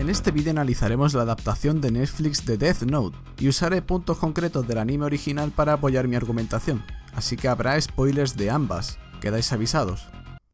En este vídeo analizaremos la adaptación de Netflix de Death Note y usaré puntos concretos del anime original para apoyar mi argumentación, así que habrá spoilers de ambas, quedáis avisados.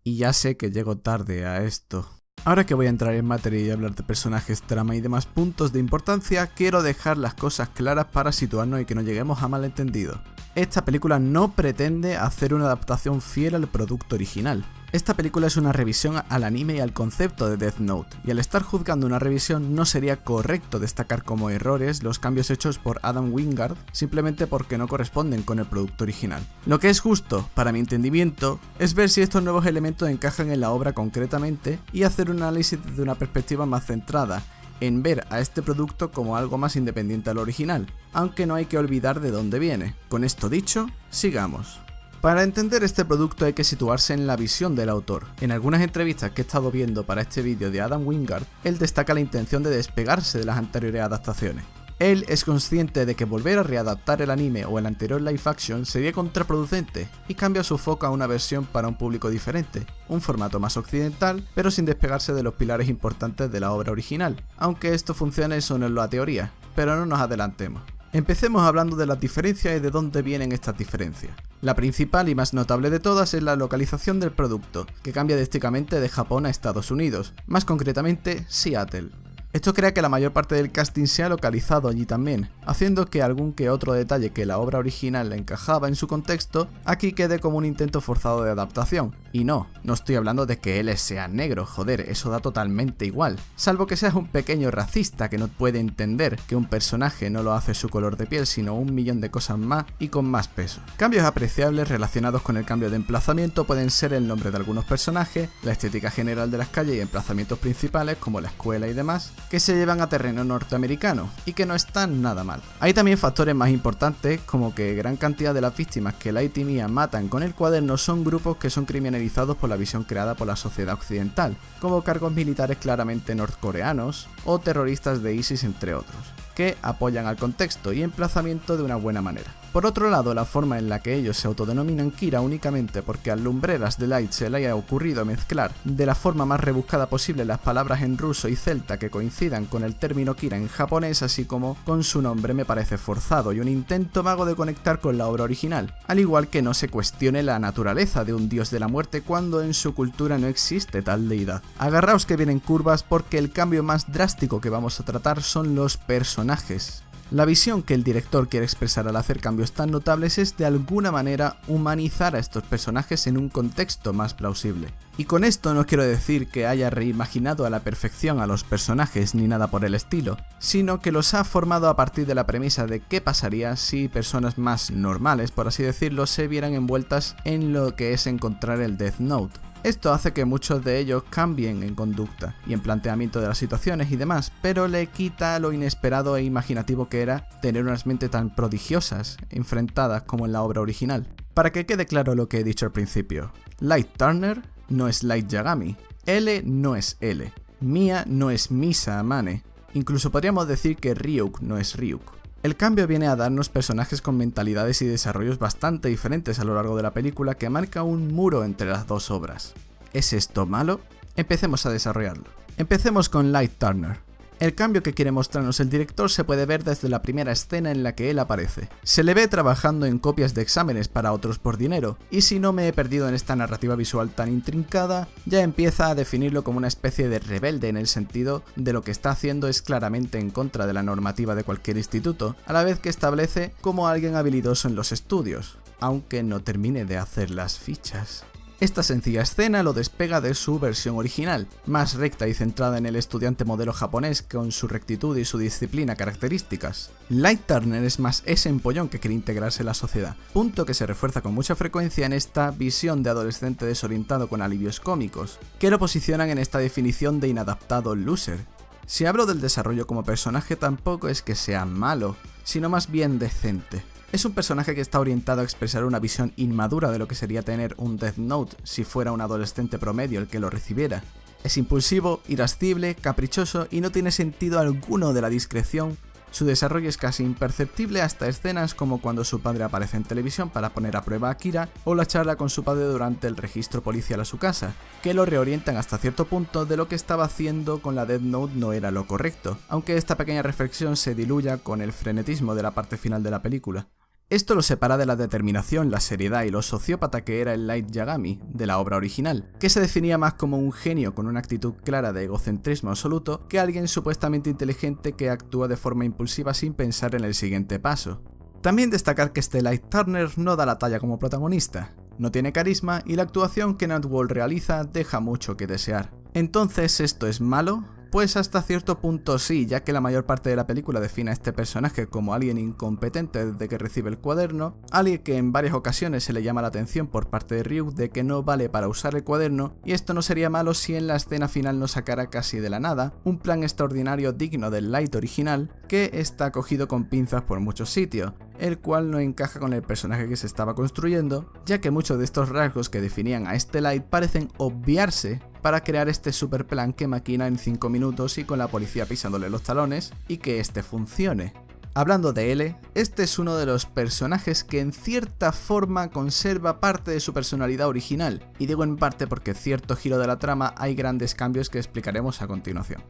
Y ya sé que llego tarde a esto. Ahora que voy a entrar en materia y hablar de personajes, trama y demás puntos de importancia, quiero dejar las cosas claras para situarnos y que no lleguemos a malentendidos. Esta película no pretende hacer una adaptación fiel al producto original. Esta película es una revisión al anime y al concepto de Death Note, y al estar juzgando una revisión no sería correcto destacar como errores los cambios hechos por Adam Wingard simplemente porque no corresponden con el producto original. Lo que es justo, para mi entendimiento, es ver si estos nuevos elementos encajan en la obra concretamente y hacer un análisis desde una perspectiva más centrada en ver a este producto como algo más independiente al original, aunque no hay que olvidar de dónde viene. Con esto dicho, sigamos. Para entender este producto hay que situarse en la visión del autor. En algunas entrevistas que he estado viendo para este vídeo de Adam Wingard, él destaca la intención de despegarse de las anteriores adaptaciones. Él es consciente de que volver a readaptar el anime o el anterior live action sería contraproducente y cambia su foco a una versión para un público diferente, un formato más occidental, pero sin despegarse de los pilares importantes de la obra original, aunque esto funcione solo en la teoría, pero no nos adelantemos. Empecemos hablando de las diferencias y de dónde vienen estas diferencias. La principal y más notable de todas es la localización del producto, que cambia drásticamente de Japón a Estados Unidos, más concretamente Seattle. Esto crea que la mayor parte del casting sea localizado allí también, haciendo que algún que otro detalle que la obra original encajaba en su contexto, aquí quede como un intento forzado de adaptación. Y no estoy hablando de que él sea negro, joder, eso da totalmente igual. Salvo que seas un pequeño racista que no puede entender que un personaje no lo hace su color de piel, sino un millón de cosas más y con más peso. Cambios apreciables relacionados con el cambio de emplazamiento pueden ser el nombre de algunos personajes, la estética general de las calles y emplazamientos principales como la escuela y demás, que se llevan a terreno norteamericano y que no están nada mal. Hay también factores más importantes como que gran cantidad de las víctimas que Light y Mia matan con el cuaderno son grupos que son criminalizados por la visión creada por la sociedad occidental, como cargos militares claramente norcoreanos o terroristas de ISIS entre otros, que apoyan al contexto y emplazamiento de una buena manera. Por otro lado, la forma en la que ellos se autodenominan Kira únicamente porque a lumbreras de Light se le haya ocurrido mezclar de la forma más rebuscada posible las palabras en ruso y celta que coincidan con el término Kira en japonés así como con su nombre me parece forzado y un intento vago de conectar con la obra original, al igual que no se cuestione la naturaleza de un dios de la muerte cuando en su cultura no existe tal deidad. Agarraos que vienen curvas porque el cambio más drástico que vamos a tratar son los personajes. La visión que el director quiere expresar al hacer cambios tan notables es de alguna manera humanizar a estos personajes en un contexto más plausible. Y con esto no quiero decir que haya reimaginado a la perfección a los personajes ni nada por el estilo, sino que los ha formado a partir de la premisa de qué pasaría si personas más normales, por así decirlo, se vieran envueltas en lo que es encontrar el Death Note. Esto hace que muchos de ellos cambien en conducta y en planteamiento de las situaciones y demás, pero le quita lo inesperado e imaginativo que era tener unas mentes tan prodigiosas enfrentadas como en la obra original. Para que quede claro lo que he dicho al principio, Light Turner no es Light Yagami, L no es L, Mia no es Misa Amane, incluso podríamos decir que Ryuk no es Ryuk. El cambio viene a darnos personajes con mentalidades y desarrollos bastante diferentes a lo largo de la película que marca un muro entre las dos obras. ¿Es esto malo? Empecemos a desarrollarlo. Empecemos con Light Turner. El cambio que quiere mostrarnos el director se puede ver desde la primera escena en la que él aparece. Se le ve trabajando en copias de exámenes para otros por dinero, y si no me he perdido en esta narrativa visual tan intrincada, ya empieza a definirlo como una especie de rebelde en el sentido de lo que está haciendo es claramente en contra de la normativa de cualquier instituto, a la vez que establece como alguien habilidoso en los estudios, aunque no termine de hacer las fichas. Esta sencilla escena lo despega de su versión original, más recta y centrada en el estudiante modelo japonés con su rectitud y su disciplina características. Light Turner es más ese empollón que quiere integrarse en la sociedad, punto que se refuerza con mucha frecuencia en esta visión de adolescente desorientado con alivios cómicos, que lo posicionan en esta definición de inadaptado loser. Si hablo del desarrollo como personaje tampoco es que sea malo, sino más bien decente. Es un personaje que está orientado a expresar una visión inmadura de lo que sería tener un Death Note si fuera un adolescente promedio el que lo recibiera. Es impulsivo, irascible, caprichoso y no tiene sentido alguno de la discreción Su desarrollo es casi imperceptible hasta escenas como cuando su padre aparece en televisión para poner a prueba a Akira o la charla con su padre durante el registro policial a su casa, que lo reorientan hasta cierto punto de lo que estaba haciendo con la Death Note no era lo correcto, aunque esta pequeña reflexión se diluya con el frenetismo de la parte final de la película. Esto lo separa de la determinación, la seriedad y lo sociópata que era el Light Yagami de la obra original, que se definía más como un genio con una actitud clara de egocentrismo absoluto que alguien supuestamente inteligente que actúa de forma impulsiva sin pensar en el siguiente paso. También destacar que este Light Turner no da la talla como protagonista, no tiene carisma y la actuación que Nat Wall realiza deja mucho que desear. Entonces, ¿esto es malo? Pues hasta cierto punto sí, ya que la mayor parte de la película define a este personaje como alguien incompetente desde que recibe el cuaderno, alguien que en varias ocasiones se le llama la atención por parte de Ryuk de que no vale para usar el cuaderno, y esto no sería malo si en la escena final nos sacara casi de la nada un plan extraordinario digno del Light original que está cogido con pinzas por muchos sitios, el cual no encaja con el personaje que se estaba construyendo, ya que muchos de estos rasgos que definían a este Light parecen obviarse para crear este super plan que maquina en 5 minutos y con la policía pisándole los talones y que este funcione. Hablando de L, este es uno de los personajes que en cierta forma conserva parte de su personalidad original, y digo en parte porque en cierto giro de la trama hay grandes cambios que explicaremos a continuación.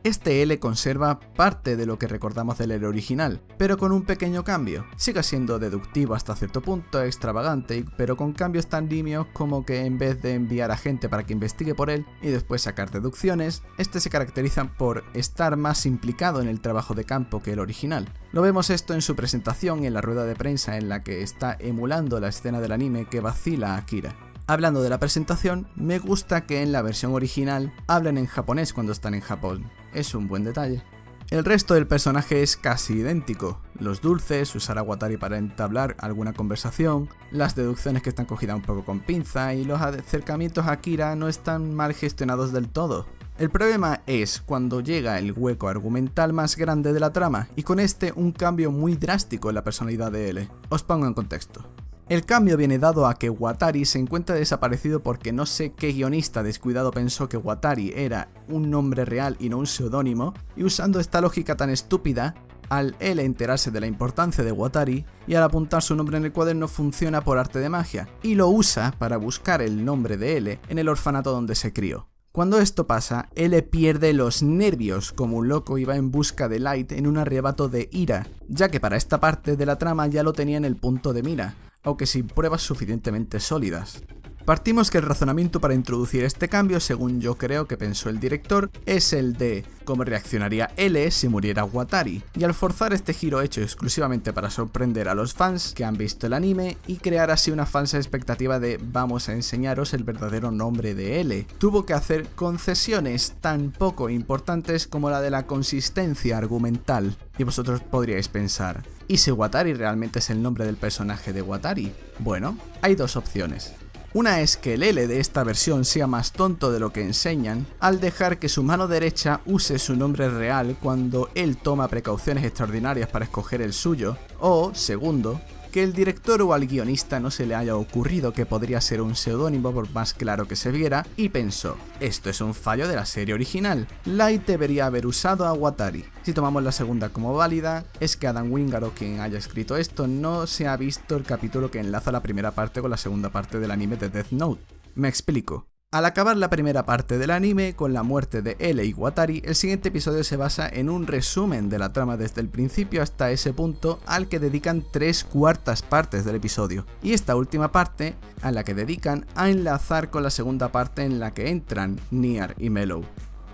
Este L conserva parte de lo que recordamos del L original, pero con un pequeño cambio. Sigue siendo deductivo hasta cierto punto, extravagante, pero con cambios tan nimios como que en vez de enviar a gente para que investigue por él y después sacar deducciones, este se caracteriza por estar más implicado en el trabajo de campo que el original. Lo vemos esto en su presentación y en la rueda de prensa en la que está emulando la escena del anime que vacila a Akira. Hablando de la presentación, me gusta que en la versión original hablen en japonés cuando están en Japón, es un buen detalle. El resto del personaje es casi idéntico, los dulces, usar a Watari para entablar alguna conversación, las deducciones que están cogidas un poco con pinza y los acercamientos a Akira no están mal gestionados del todo. El problema es cuando llega el hueco argumental más grande de la trama y con este un cambio muy drástico en la personalidad de L. Os pongo en contexto. El cambio viene dado a que Watari se encuentra desaparecido porque no sé qué guionista descuidado pensó que Watari era un nombre real y no un seudónimo, y usando esta lógica tan estúpida, al él enterarse de la importancia de Watari y al apuntar su nombre en el cuaderno funciona por arte de magia, y lo usa para buscar el nombre de L en el orfanato donde se crió. Cuando esto pasa, L pierde los nervios como un loco y va en busca de Light en un arrebato de ira, ya que para esta parte de la trama ya lo tenía en el punto de mira, aunque sin pruebas suficientemente sólidas. Partimos que el razonamiento para introducir este cambio, según yo creo que pensó el director, es el de cómo reaccionaría L si muriera Watari, y al forzar este giro hecho exclusivamente para sorprender a los fans que han visto el anime y crear así una falsa expectativa de vamos a enseñaros el verdadero nombre de L, tuvo que hacer concesiones tan poco importantes como la de la consistencia argumental. Y vosotros podríais pensar, ¿y si Watari realmente es el nombre del personaje de Watari? Bueno, hay dos opciones. Una es que el L de esta versión sea más tonto de lo que enseñan, al dejar que su mano derecha use su nombre real cuando él toma precauciones extraordinarias para escoger el suyo, o, segundo, que el director o al guionista no se le haya ocurrido que podría ser un seudónimo por más claro que se viera, y pensó, esto es un fallo de la serie original, Light debería haber usado a Watari. Si tomamos la segunda como válida, es que Adam Wingard, quien haya escrito esto, no se ha visto el capítulo que enlaza la primera parte con la segunda parte del anime de Death Note. Me explico. Al acabar la primera parte del anime, con la muerte de L y Watari, el siguiente episodio se basa en un resumen de la trama desde el principio hasta ese punto al que dedican 3/4 partes del episodio, y esta última parte a la que dedican a enlazar con la segunda parte en la que entran Nier y Mellow.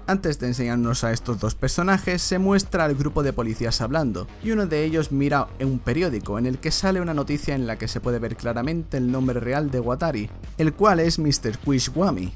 Antes de enseñarnos a estos dos personajes, se muestra al grupo de policías hablando, y uno de ellos mira en un periódico en el que sale una noticia en la que se puede ver claramente el nombre real de Watari, el cual es Mr. Quishwami.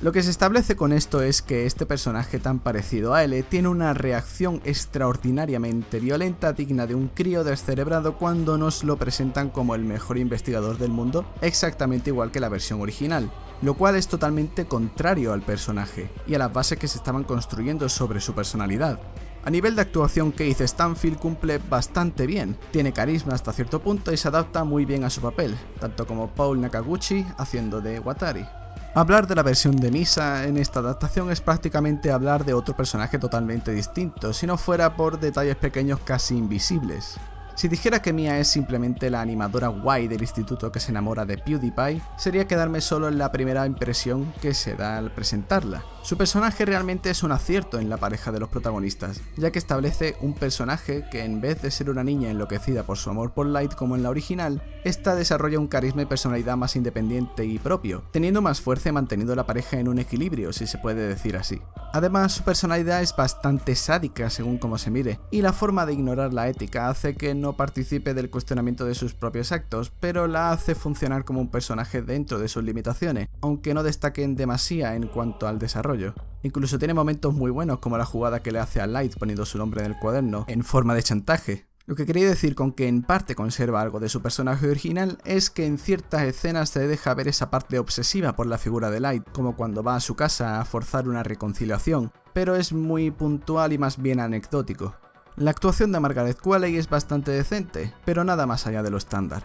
Lo que se establece con esto es que este personaje tan parecido a L tiene una reacción extraordinariamente violenta digna de un crío descerebrado cuando nos lo presentan como el mejor investigador del mundo, exactamente igual que la versión original, lo cual es totalmente contrario al personaje y a las bases que se estaban construyendo sobre su personalidad. A nivel de actuación, Keith Stanfield cumple bastante bien, tiene carisma hasta cierto punto y se adapta muy bien a su papel, tanto como Paul Nakaguchi haciendo de Watari. Hablar de la versión de Misa en esta adaptación es prácticamente hablar de otro personaje totalmente distinto, si no fuera por detalles pequeños casi invisibles. Si dijera que Mia es simplemente la animadora guay del instituto que se enamora de PewDiePie, sería quedarme solo en la primera impresión que se da al presentarla. Su personaje realmente es un acierto en la pareja de los protagonistas, ya que establece un personaje que en vez de ser una niña enloquecida por su amor por Light como en la original, esta desarrolla un carisma y personalidad más independiente y propio, teniendo más fuerza y manteniendo la pareja en un equilibrio, si se puede decir así. Además, su personalidad es bastante sádica según como se mire, y la forma de ignorar la ética hace que no participe del cuestionamiento de sus propios actos, pero la hace funcionar como un personaje dentro de sus limitaciones, aunque no destaquen demasiado en cuanto al desarrollo. Incluso tiene momentos muy buenos como la jugada que le hace a Light poniendo su nombre en el cuaderno, en forma de chantaje. Lo que quería decir con que en parte conserva algo de su personaje original es que en ciertas escenas se deja ver esa parte obsesiva por la figura de Light, como cuando va a su casa a forzar una reconciliación, pero es muy puntual y más bien anecdótico. La actuación de Margaret Qualley es bastante decente, pero nada más allá de lo estándar.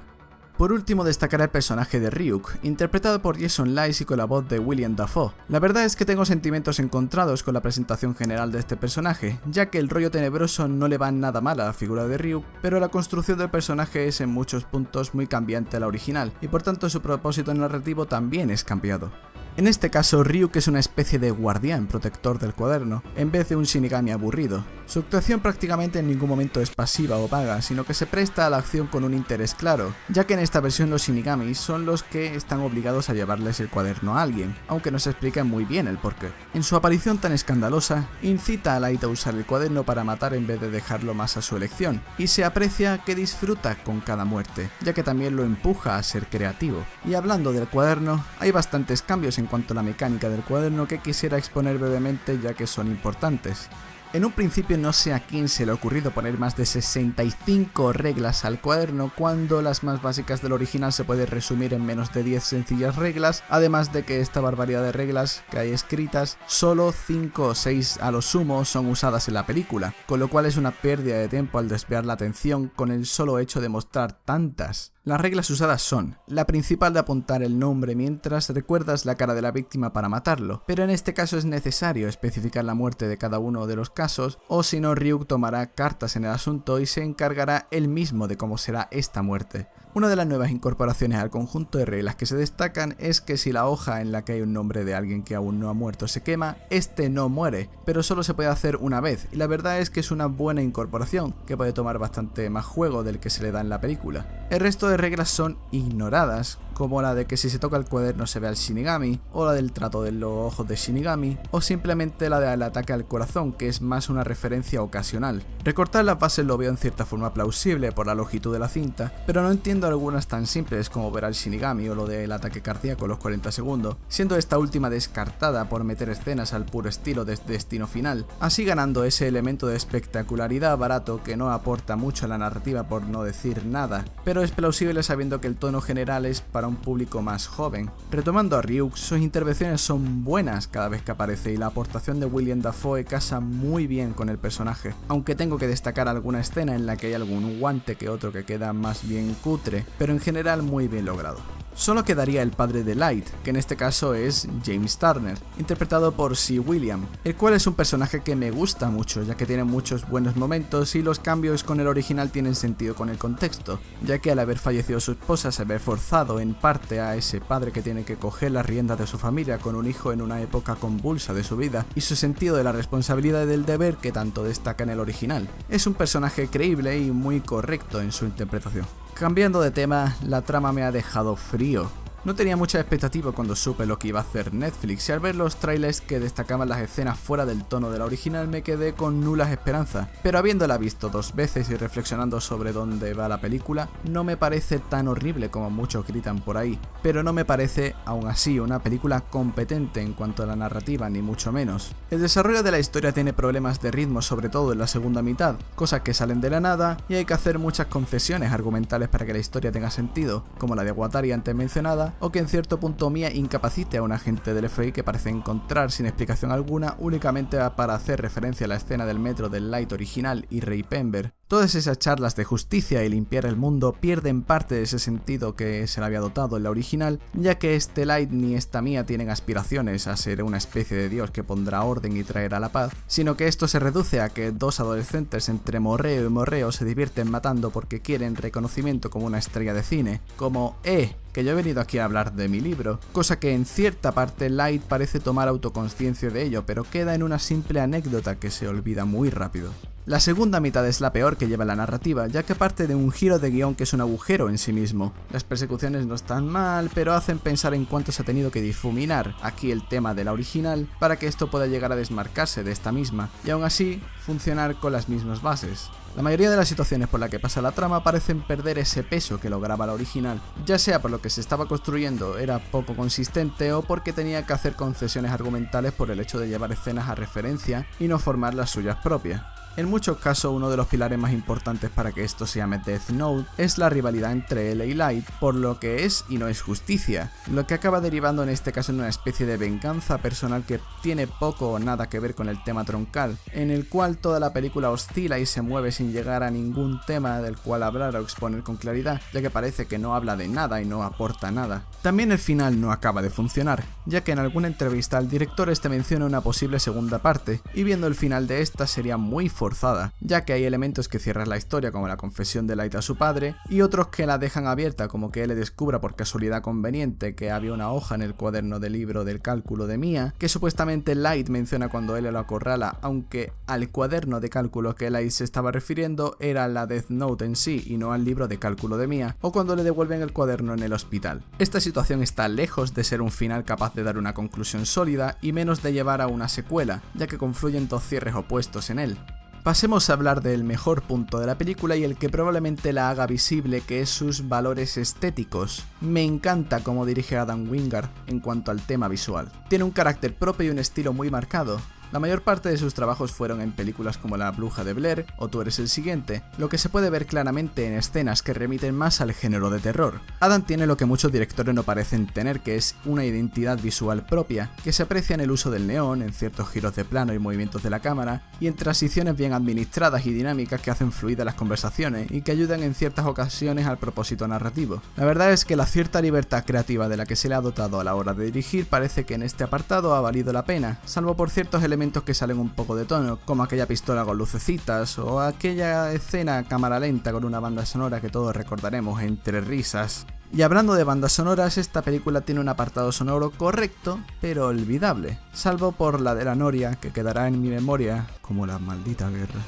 Por último destacaré el personaje de Ryuk, interpretado por Jason Lice y con la voz de William Dafoe. La verdad es que tengo sentimientos encontrados con la presentación general de este personaje, ya que el rollo tenebroso no le va nada mal a la figura de Ryuk, pero la construcción del personaje es en muchos puntos muy cambiante a la original, y por tanto su propósito narrativo también es cambiado. En este caso, Ryuk es una especie de guardián protector del cuaderno, en vez de un Shinigami aburrido. Su actuación prácticamente en ningún momento es pasiva o vaga, sino que se presta a la acción con un interés claro, ya que en esta versión los Shinigamis son los que están obligados a llevarles el cuaderno a alguien, aunque no se explica muy bien el porqué. En su aparición tan escandalosa, incita a Light a usar el cuaderno para matar en vez de dejarlo más a su elección, y se aprecia que disfruta con cada muerte, ya que también lo empuja a ser creativo. Y hablando del cuaderno, hay bastantes cambios en cuanto a la mecánica del cuaderno que quisiera exponer brevemente ya que son importantes. En un principio no sé a quién se le ha ocurrido poner más de 65 reglas al cuaderno cuando las más básicas del original se puede resumir en menos de 10 sencillas reglas, además de que esta barbaridad de reglas que hay escritas, solo 5 o 6 a lo sumo son usadas en la película, con lo cual es una pérdida de tiempo al desviar la atención con el solo hecho de mostrar tantas. Las reglas usadas son, la principal de apuntar el nombre mientras recuerdas la cara de la víctima para matarlo, pero en este caso es necesario especificar la muerte de cada uno de los casos, o si no Ryuk tomará cartas en el asunto y se encargará él mismo de cómo será esta muerte. Una de las nuevas incorporaciones al conjunto de reglas que se destacan es que si la hoja en la que hay un nombre de alguien que aún no ha muerto se quema, este no muere, pero solo se puede hacer una vez, y la verdad es que es una buena incorporación, que puede tomar bastante más juego del que se le da en la película. El resto de reglas son ignoradas, como la de que si se toca el cuaderno se ve al Shinigami, o la del trato de los ojos de Shinigami, o simplemente la del ataque al corazón, que es más una referencia ocasional. Recortar las bases lo veo en cierta forma plausible por la longitud de la cinta, pero no entiendo algunas tan simples como ver al Shinigami o lo del ataque cardíaco a los 40 segundos, siendo esta última descartada por meter escenas al puro estilo de Destino Final, así ganando ese elemento de espectacularidad barato que no aporta mucho a la narrativa por no decir nada, pero es plausible sabiendo que el tono general es para un público más joven. Retomando a Ryuk, sus intervenciones son buenas cada vez que aparece y la aportación de William Dafoe casa muy bien con el personaje, aunque tengo que destacar alguna escena en la que hay algún guante que otro que queda más bien cutre, pero en general muy bien logrado. Solo quedaría el padre de Light, que en este caso es James Turner, interpretado por C. William, el cual es un personaje que me gusta mucho, ya que tiene muchos buenos momentos y los cambios con el original tienen sentido con el contexto, ya que al haber fallecido su esposa se ve forzado en parte a ese padre que tiene que coger las riendas de su familia con un hijo en una época convulsa de su vida, y su sentido de la responsabilidad y del deber que tanto destaca en el original. Es un personaje creíble y muy correcto en su interpretación. Cambiando de tema, la trama me ha dejado frío. No tenía mucha expectativa cuando supe lo que iba a hacer Netflix y al ver los trailers que destacaban las escenas fuera del tono de la original me quedé con nulas esperanzas, pero habiéndola visto 2 veces y reflexionando sobre dónde va la película, no me parece tan horrible como muchos gritan por ahí, pero no me parece aún así una película competente en cuanto a la narrativa ni mucho menos. El desarrollo de la historia tiene problemas de ritmo sobre todo en la segunda mitad, cosas que salen de la nada y hay que hacer muchas concesiones argumentales para que la historia tenga sentido, como la de Watari antes mencionada, o que en cierto punto Mia incapacite a un agente del FBI que parece encontrar sin explicación alguna únicamente para hacer referencia a la escena del metro del Light original y Ray Pember, Todas esas charlas de justicia y limpiar el mundo pierden parte de ese sentido que se le había dotado en la original, ya que este Light ni esta Mia tienen aspiraciones a ser una especie de dios que pondrá orden y traerá la paz, sino que esto se reduce a que dos adolescentes entre morreo y morreo se divierten matando porque quieren reconocimiento como una estrella de cine, como que yo he venido aquí a hablar de mi libro, cosa que en cierta parte Light parece tomar autoconsciencia de ello, pero queda en una simple anécdota que se olvida muy rápido. La segunda mitad es la peor que lleva la narrativa, ya que parte de un giro de guión que es un agujero en sí mismo. Las persecuciones no están mal, pero hacen pensar en cuánto se ha tenido que difuminar aquí el tema de la original para que esto pueda llegar a desmarcarse de esta misma, y aún así funcionar con las mismas bases. La mayoría de las situaciones por las que pasa la trama parecen perder ese peso que lograba la original, ya sea por lo que se estaba construyendo era poco consistente o porque tenía que hacer concesiones argumentales por el hecho de llevar escenas a referencia y no formar las suyas propias. En muchos casos, uno de los pilares más importantes para que esto se llame Death Note es la rivalidad entre L y Light, por lo que es y no es justicia, lo que acaba derivando en este caso en una especie de venganza personal que tiene poco o nada que ver con el tema troncal, en el cual toda la película oscila y se mueve sin llegar a ningún tema del cual hablar o exponer con claridad, ya que parece que no habla de nada y no aporta nada. También el final no acaba de funcionar, ya que en alguna entrevista el director menciona una posible segunda parte, y viendo el final de esta sería muy forzada, ya que hay elementos que cierran la historia como la confesión de Light a su padre, y otros que la dejan abierta como que él le descubra por casualidad conveniente que había una hoja en el cuaderno del libro del cálculo de Mia, que supuestamente Light menciona cuando él lo acorrala, aunque al cuaderno de cálculo que Light se estaba refiriendo era la Death Note en sí y no al libro de cálculo de Mia, o cuando le devuelven el cuaderno en el hospital. Esta situación está lejos de ser un final capaz de dar una conclusión sólida y menos de llevar a una secuela, ya que confluyen dos cierres opuestos en él. Pasemos a hablar del mejor punto de la película y el que probablemente la haga visible, que es sus valores estéticos. Me encanta cómo dirige Adam Wingard en cuanto al tema visual. Tiene un carácter propio y un estilo muy marcado. La mayor parte de sus trabajos fueron en películas como La Bruja de Blair o Tú eres el siguiente, lo que se puede ver claramente en escenas que remiten más al género de terror. Adam tiene lo que muchos directores no parecen tener, que es una identidad visual propia, que se aprecia en el uso del neón, en ciertos giros de plano y movimientos de la cámara, y en transiciones bien administradas y dinámicas que hacen fluidas las conversaciones y que ayudan en ciertas ocasiones al propósito narrativo. La verdad es que la cierta libertad creativa de la que se le ha dotado a la hora de dirigir parece que en este apartado ha valido la pena, salvo por ciertos elementos que salen un poco de tono, como aquella pistola con lucecitas o aquella escena a cámara lenta con una banda sonora que todos recordaremos entre risas. Y hablando de bandas sonoras, esta película tiene un apartado sonoro correcto, pero olvidable, salvo por la de la Noria, que quedará en mi memoria como la maldita guerra.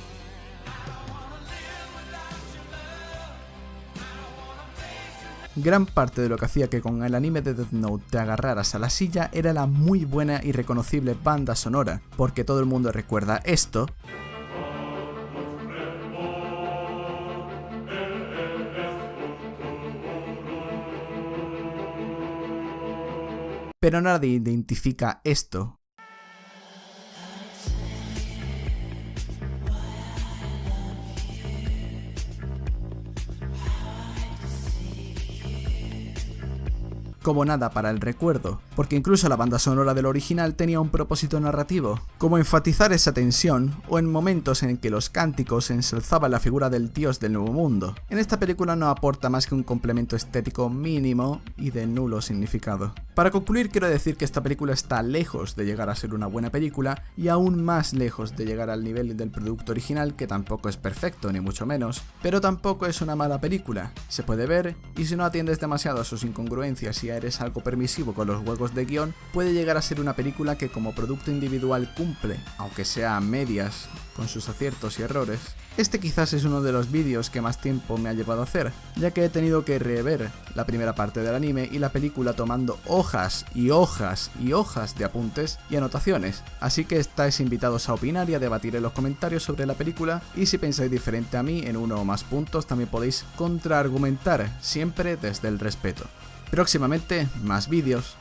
Gran parte de lo que hacía que con el anime de Death Note te agarraras a la silla era la muy buena y reconocible banda sonora, porque todo el mundo recuerda esto, pero nadie identifica esto. Como nada para el recuerdo, porque incluso la banda sonora del original tenía un propósito narrativo, como enfatizar esa tensión o en momentos en que los cánticos ensalzaban la figura del dios del nuevo mundo. En esta película no aporta más que un complemento estético mínimo y de nulo significado. Para concluir, quiero decir que esta película está lejos de llegar a ser una buena película y aún más lejos de llegar al nivel del producto original, que tampoco es perfecto ni mucho menos, pero tampoco es una mala película. Se puede ver, y si no atiendes demasiado a sus incongruencias y eres algo permisivo con los juegos de guión, puede llegar a ser una película que como producto individual cumple, aunque sea a medias, con sus aciertos y errores. Este quizás es uno de los vídeos que más tiempo me ha llevado a hacer, ya que he tenido que rever la primera parte del anime y la película tomando hojas y hojas y hojas de apuntes y anotaciones, así que estáis invitados a opinar y a debatir en los comentarios sobre la película, y si pensáis diferente a mí en uno o más puntos también podéis contraargumentar, siempre desde el respeto. Próximamente más vídeos.